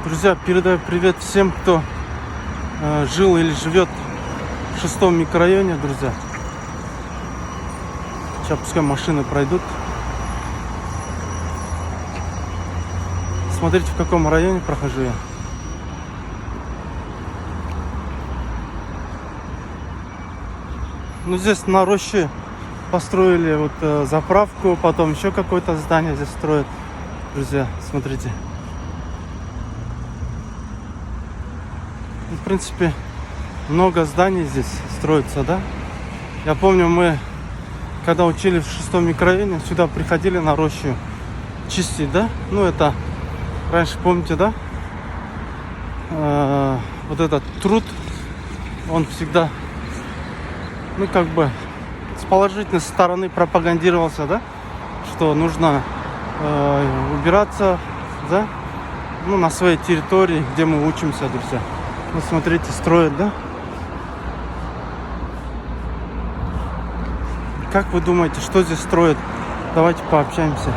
Друзья, передаю привет всем, кто жил или живет в 6-м микрорайоне, друзья. Сейчас пускай машины пройдут. Смотрите, в каком районе прохожу я. Ну, здесь на роще построили вот заправку, потом еще какое-то здание здесь строят. Друзья, смотрите. В принципе, много зданий здесь строится, да? Я помню, мы, когда учились в 6-м микрорайоне, сюда приходили на рощу чистить, да? Ну, это раньше, помните, да? Вот этот труд, он всегда, ну, как бы, с положительной стороны пропагандировался, да? Что нужно убираться, да? Ну, на своей территории, где мы учимся, друзья. Вот смотрите, строят, да? Как вы думаете, что здесь строят? Давайте пообщаемся.